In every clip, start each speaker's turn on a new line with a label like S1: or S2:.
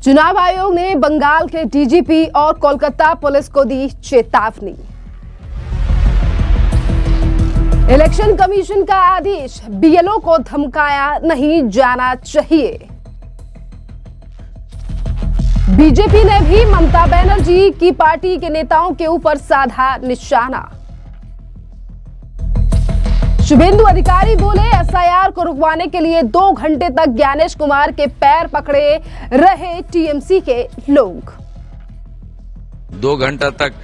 S1: चुनाव आयोग ने बंगाल के डीजीपी और कोलकाता पुलिस को दी चेतावनी। इलेक्शन कमीशन का आदेश, बीएलओ को धमकाया नहीं जाना चाहिए। बीजेपी ने भी ममता बनर्जी की पार्टी के नेताओं के ऊपर साधा निशाना। शुभेंदु अधिकारी बोले, एसआईआर को रुकवाने के लिए 2 घंटे तक ज्ञानेश कुमार के पैर पकड़े रहे टीएमसी के लोग।
S2: 2 घंटा तक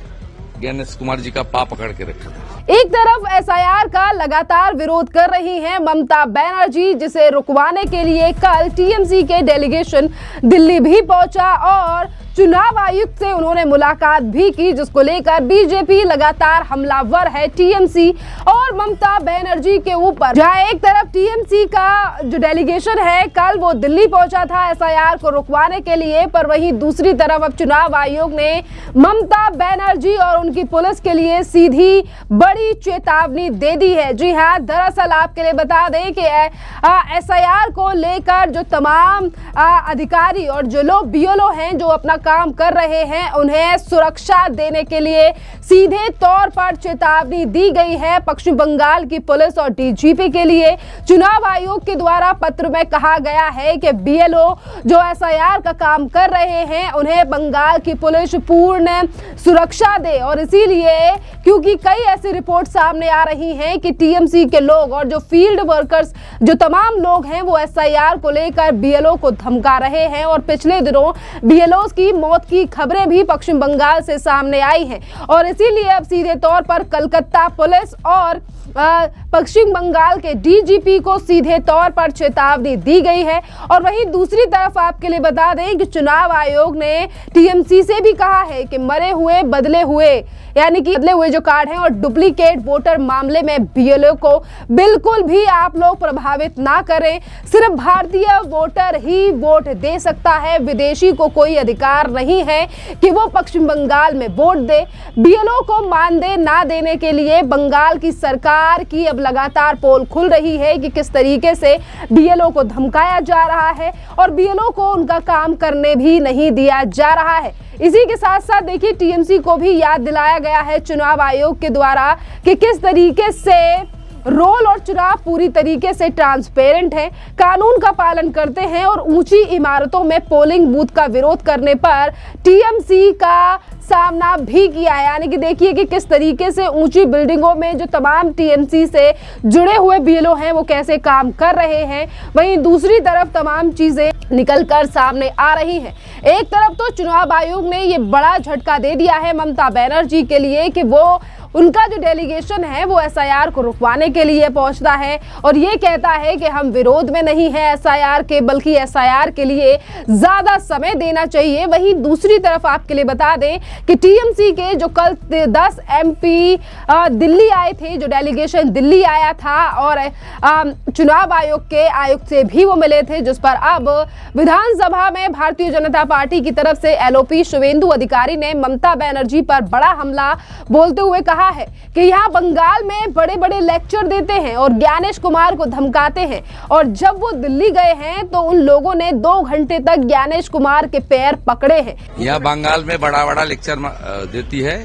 S2: ज्ञानेश कुमार जी का पाँव पकड़ के रखा।
S1: एक तरफ एसआईआर का लगातार विरोध कर रही हैं ममता बनर्जी, जिसे रुकवाने के लिए कल टीएमसी के डेलीगेशन दिल्ली भी पहुंचा और चुनाव आयुक्त से उन्होंने मुलाकात भी की, जिसको लेकर बीजेपी लगातार हमलावर है टीएमसी और ममता बनर्जी के ऊपर। जहां एक तरफ टीएमसी का जो डेलीगेशन है कल वो दिल्ली पहुंचा था एसआईआर को रुकवाने के लिए, पर वहीं दूसरी तरफ अब चुनाव आयोग ने ममता बनर्जी और उनकी पुलिस के लिए सीधी बड़ी चेतावनी दे दी है। जी हाँ, दरअसल आपके लिए बता दें कि एसआईआर को लेकर जो तमाम अधिकारी और जो लोग बीएलओ हैं जो अपना काम कर रहे हैं, उन्हें सुरक्षा देने के लिए सीधे तौर पर चेतावनी दी गई है। पश्चिम बंगाल की पुलिस और डीजीपी के लिए चुनाव आयोग के द्वारा पत्र में कहा गया है कि बीएलओ जो एसआईआर का काम कर रहे हैं, उन्हें बंगाल की पुलिस पूर्ण सुरक्षा दे। और इसीलिए क्योंकि कई ऐसी रिपोर्ट सामने आ रही हैं कि टीएमसी के लोग और जो फील्ड वर्कर्स जो तमाम लोग हैं वो एसआईआर को लेकर बीएलओ को धमका रहे हैं और पिछले दिनों बीएलओ की मौत की खबरें भी पश्चिम बंगाल से सामने आई हैं और इसीलिए अब सीधे तौर पर कलकत्ता पुलिस और पश्चिम बंगाल के डीजीपी को सीधे तौर पर चेतावनी दी गई है। और वहीं दूसरी तरफ आपके लिए बता दें कि चुनाव आयोग ने टीएमसी से भी कहा है कि मरे हुए बदले हुए यानी कि बदले हुए जो कार्ड हैं और डुप्लीकेट वोटर मामले में बीएलओ को बिल्कुल भी आप लोग प्रभावित ना करें। सिर्फ भारतीय वोटर ही वोट दे सकता है, विदेशी को कोई अधिकार नहीं है कि वो पश्चिम बंगाल में वोट दे। बीएलओ को मानदेय ना देने के लिए बंगाल की सरकार की अब लगातार पोल खुल रही है कि किस तरीके से बीएलओ को धमकाया जा रहा है और बीएलओ को उनका काम करने भी नहीं दिया जा रहा है। इसी के साथ साथ देखिए टीएमसी को भी याद दिलाया गया है चुनाव आयोग के द्वारा कि किस तरीके से रोल और चुनाव पूरी तरीके से ट्रांसपेरेंट है, कानून का पालन करते हैं और ऊंची इमारतों में पोलिंग बूथ का विरोध करने पर टीएमसी का सामना भी किया है। यानी कि देखिए कि किस तरीके से ऊंची बिल्डिंगों में जो तमाम टीएमसी से जुड़े हुए बीएलओ हैं वो कैसे काम कर रहे हैं, वहीं दूसरी तरफ तमाम चीजें निकलकर सामने आ रही हैं। एक तरफ तो चुनाव आयोग ने ये बड़ा झटका दे दिया है ममता बनर्जी के लिए कि वो उनका जो डेलीगेशन है वो एसआईआर को रुकवाने के लिए पहुंचता है और ये कहता है कि हम विरोध में नहीं है एसआईआर के, बल्कि एसआईआर के लिए ज्यादा समय देना चाहिए। वहीं दूसरी तरफ आपके लिए बता दें कि टीएमसी के जो कल 10 एमपी दिल्ली आए थे, जो डेलीगेशन दिल्ली आया था और चुनाव आयोग के आयुक्त से भी वो मिले थे, जिस पर अब विधानसभा में भारतीय जनता पार्टी की तरफ से एलओपी शुभेंदु अधिकारी ने ममता बनर्जी पर बड़ा हमला बोलते हुए कहा है कि यहाँ बंगाल में बड़े बड़े लेक्चर देते हैं और ज्ञानेश कुमार को धमकाते हैं और जब वो दिल्ली गए हैं तो उन लोगों ने 2 घंटे तक ज्ञानेश कुमार के पैर पकड़े हैं।
S2: यहाँ बंगाल में बड़ा बड़ा लेक्चर देती है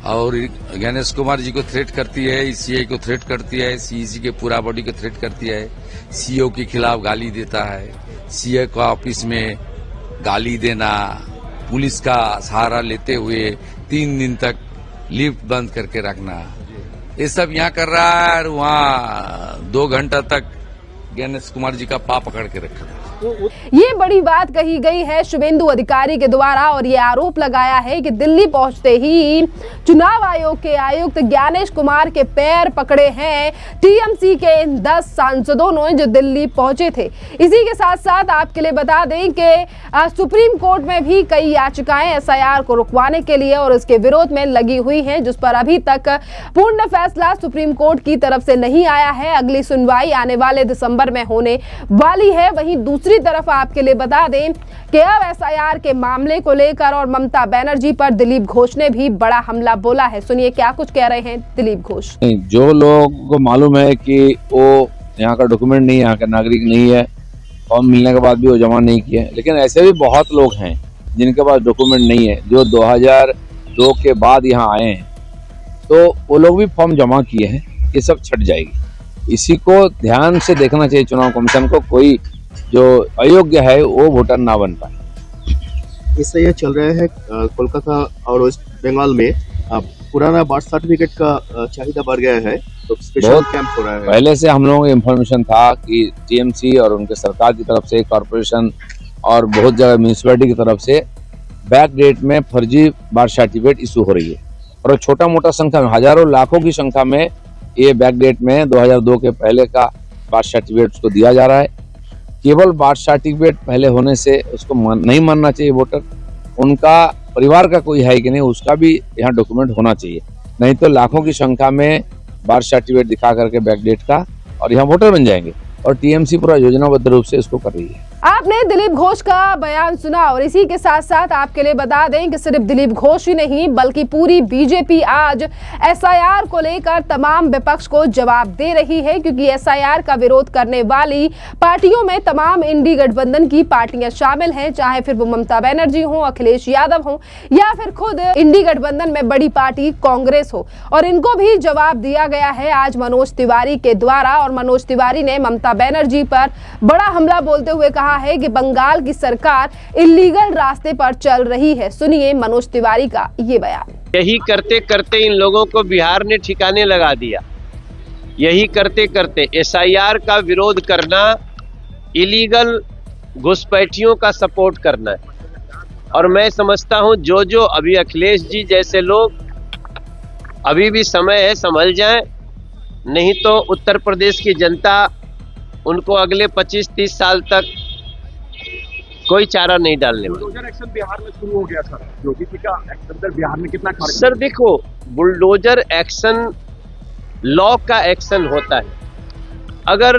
S2: और ज्ञानेश कुमार जी को थ्रेट करती है, सीए को थ्रेट करती है, सीईसी के पूरा बॉडी को थ्रेट करती है, सीओ के खिलाफ गाली देता है, सीए को ऑफिस में गाली देना, पुलिस का सहारा लेते हुए 3 दिन तक लिफ्ट बंद करके रखना, ये सब यहाँ कर रहा है। और वहाँ 2 घंटा तक ज्ञानेश कुमार जी का पाँव पकड़ के रखा।
S1: ये बड़ी बात कही गई है शुभेंदु अधिकारी के द्वारा और ये आरोप लगाया है कि दिल्ली पहुंचते ही चुनाव आयोग के आयुक्त ज्ञानेश कुमार के पैर पकड़े हैं टीएमसी के इन 10 सांसदों ने जो दिल्ली पहुंचे थे। इसी के साथ साथ आपके लिए बता दें कि सुप्रीम कोर्ट में भी कई याचिकाएं एसआईआर को रुकवाने के लिए और इसके विरोध में लगी हुई हैं, जिस पर अभी तक पूर्ण फैसला सुप्रीम कोर्ट की तरफ से नहीं आया है। अगली सुनवाई आने वाले दिसंबर में होने वाली है। वहीं दूसरी तरफ आपके लिए बता दें कि अब एसआईआर के मामले को लेकर और ममता बनर्जी पर दिलीप घोष ने भी बड़ा हमला बोला है। सुनिए क्या कुछ कह रहे हैं दिलीप घोष।
S3: जो लोगों को मालूम है कि वो यहाँ का डॉक्यूमेंट नहीं, यहाँ का नागरिक नहीं है,
S2: फॉर्म मिलने के बाद भी वो जमा नहीं किए। लेकिन ऐसे भी बहुत लोग हैं जिनके पास डॉक्यूमेंट नहीं है, जो 2002 के बाद यहाँ आए हैं, तो वो लोग भी फॉर्म जमा किए हैं। ये सब छट जाएगी। इसी को ध्यान से देखना चाहिए चुनाव कमीशन को, कोई जो अयोग्य है वो वोटर ना बन पाए।
S3: इससे ये चल रहा है कोलकाता और वेस्ट बंगाल में पुराना बर्थ सर्टिफिकेट का चाहिए बढ़ गया है, तो स्पेशल कैंप हो रहा है।
S2: पहले से हम लोगों को इन्फॉर्मेशन था कि टीएमसी और उनके सरकार की तरफ से, कॉर्पोरेशन और बहुत जगह म्यूनिसिपैलिटी की तरफ से बैक डेट में फर्जी बर्थ सर्टिफिकेट इशू हो रही है, और छोटा मोटा संख्या में, हजारों लाखों की संख्या में ये बैक डेट में 2002 के पहले का बर्थ सर्टिफिकेट उसको दिया जा रहा है। केवल बर्थ सर्टिफिकेट पहले होने से उसको नहीं मानना चाहिए वोटर, उनका परिवार का कोई है कि नहीं उसका भी यहाँ डॉक्यूमेंट होना चाहिए, नहीं तो लाखों की संख्या में बर्थ सर्टिफिकेट दिखा करके बैक डेट का और यहाँ वोटर बन जाएंगे। और टीएमसी पूरा योजनाबद्ध रूप से इसको कर रही है।
S1: आपने दिलीप घोष का बयान सुना, और इसी के साथ साथ आपके लिए बता दें कि सिर्फ दिलीप घोष ही नहीं बल्कि पूरी बीजेपी आज एसआईआर को लेकर तमाम विपक्ष को जवाब दे रही है, क्योंकि एसआईआर का विरोध करने वाली पार्टियों में तमाम इंडी गठबंधन की पार्टियां शामिल हैं, चाहे फिर वो ममता बनर्जी हो, अखिलेश यादव हो, या फिर खुद इंडी गठबंधन में बड़ी पार्टी कांग्रेस हो। और इनको भी जवाब दिया गया है आज मनोज तिवारी के द्वारा, और मनोज तिवारी ने ममता बनर्जी पर बड़ा हमला बोलते हुए कहा है कि बंगाल की सरकार इलीगल रास्ते पर चल रही है। सुनिए मनोज तिवारी का ये बयान।
S4: यही करते करते इन लोगों को बिहार ने ठिकाने लगा दिया। यही करते करते एसआईआर का विरोध करना, इलीगल घुसपैठियों का सपोर्ट करना है। और मैं समझता हूं जो अभी अखिलेश जी जैसे लोग, अभी भी समय है, संभल जाएं, नहीं तो उत्तर प्रदेश की जनता उनको अगले 25-30 साल तक कोई चारा नहीं डालने वाला।
S5: बुलडोजर एक्शन बिहार में शुरू हो गया सर, योगी जी का एक्शन बिहार में कितना
S4: सर देखो, बुलडोजर एक्शन लॉ का एक्शन होता है। अगर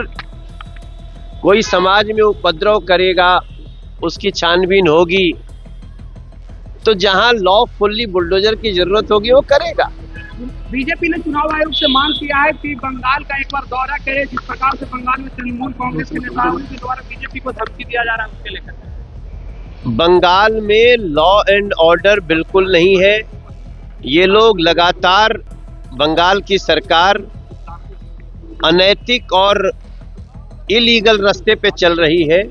S4: कोई समाज में उपद्रव करेगा, उसकी छानबीन होगी, तो जहां लॉ फुल्ली बुलडोजर की जरूरत होगी वो करेगा।
S5: बीजेपी ने चुनाव आयोग से मांग किया है कि बंगाल का एक बार दौरा करे, जिस प्रकार से बंगाल में तृणमूल कांग्रेस के नेताओं के द्वारा बीजेपी को धमकी दिया जा रहा है, उसके लेकर
S4: बंगाल में लॉ एंड ऑर्डर बिल्कुल नहीं है। ये लोग लगातार, बंगाल की सरकार अनैतिक और इलीगल रास्ते पे चल रही है।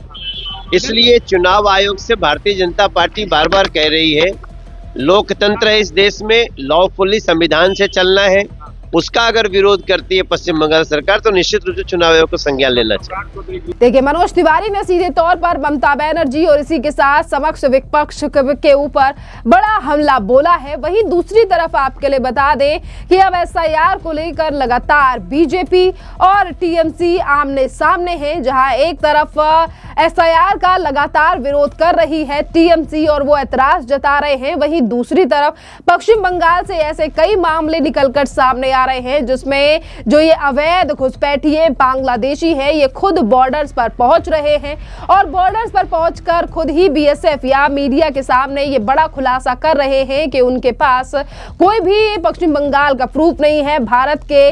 S4: इसलिए चुनाव आयोग से भारतीय जनता पार्टी बार बार कह रही है, लोकतंत्र है इस देश में, लॉफुली संविधान से चलना है। उसका अगर विरोध करती है पश्चिम बंगाल सरकार, तो निश्चित रूप से चुनाव आयोग को संज्ञान लेना चाहिए।
S1: देखिए, मनोज तिवारी ने सीधे तौर पर ममता बनर्जी और इसी के साथ समक्ष विपक्ष के ऊपर बड़ा हमला बोला है। वहीं दूसरी तरफ आपके लिए बता दें कि अब एसआईआर को लेकर लगातार बीजेपी और टीएमसी आमने सामने हैं, जहां एक तरफ एसआईआर का लगातार विरोध कर रही है टीएमसी और वो ऐतराज जता रहे हैं, वहीं दूसरी तरफ पश्चिम बंगाल से ऐसे कई मामले निकलकर सामने आ रहे हैं जिसमें जो ये अवैध घुसपैठिए बांग्लादेशी है, ये खुद बॉर्डर्स पर पहुंच रहे हैं और बॉर्डर्स पर पहुंचकर खुद ही बीएसएफ या मीडिया के सामने ये बड़ा खुलासा कर रहे हैं कि उनके पास कोई भी पश्चिम बंगाल का प्रूफ नहीं है, भारत के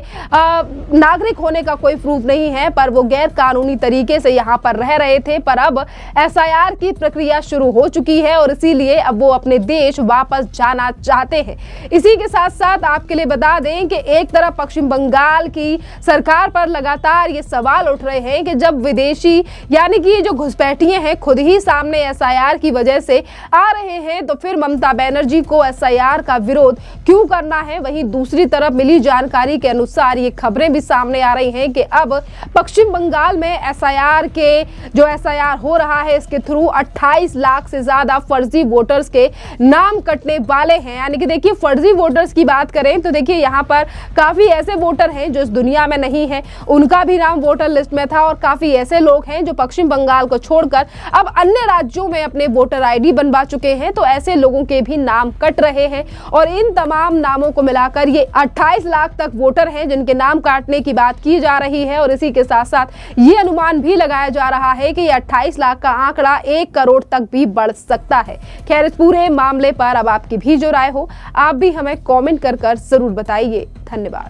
S1: नागरिक होने का कोई प्रूफ नहीं है, पर वो गैर कानूनी तरीके से यहाँ पर रह रहे थे। पर अब एसआईआर की प्रक्रिया शुरू हो चुकी है और इसीलिए अब वो अपने देश वापस जाना चाहते हैं। इसी के साथ साथ आपके लिए बता दें कि एक तरफ पश्चिम बंगाल की सरकार पर लगातार ये सवाल उठ रहे हैं कि जब विदेशी यानी कि ये जो घुसपैठिए हैं खुद ही सामने एसआईआर की वजह से आ रहे हैं, तो फिर ममता बनर्जी को एसआईआर का विरोध क्यों करना है। वहीं दूसरी तरफ मिली जानकारी के अनुसार ये खबरें भी सामने आ रही हैं कि अब पश्चिम बंगाल में एसआईआर के जो एसआईआर हो रहा है इसके थ्रू 28 लाख से ज्यादा फर्जी वोटर्स के नाम कटने वाले हैं। यानी कि देखिए, फर्जी वोटर्स की बात करें तो देखिए यहाँ पर काफी ऐसे वोटर हैं जो इस दुनिया में नहीं है, उनका भी नाम वोटर लिस्ट में था और काफी ऐसे लोग हैं जो पश्चिम बंगाल को छोड़कर अब अन्य राज्यों में अपने वोटर आईडी बनवा चुके हैं, तो ऐसे लोगों के भी नाम कट रहे हैं और इन तमाम नामों को मिलाकर ये 28 लाख तक वोटर हैं जिनके नाम काटने की बात की जा रही है। और इसी के साथ साथ ये अनुमान भी लगाया जा रहा है कि ये 28 लाख का आंकड़ा 1 करोड़ तक भी बढ़ सकता है। खैर, इस पूरे मामले पर अब आपकी भी जो राय हो आप भी हमें कमेंट कर जरूर बताइए। धन्यवाद।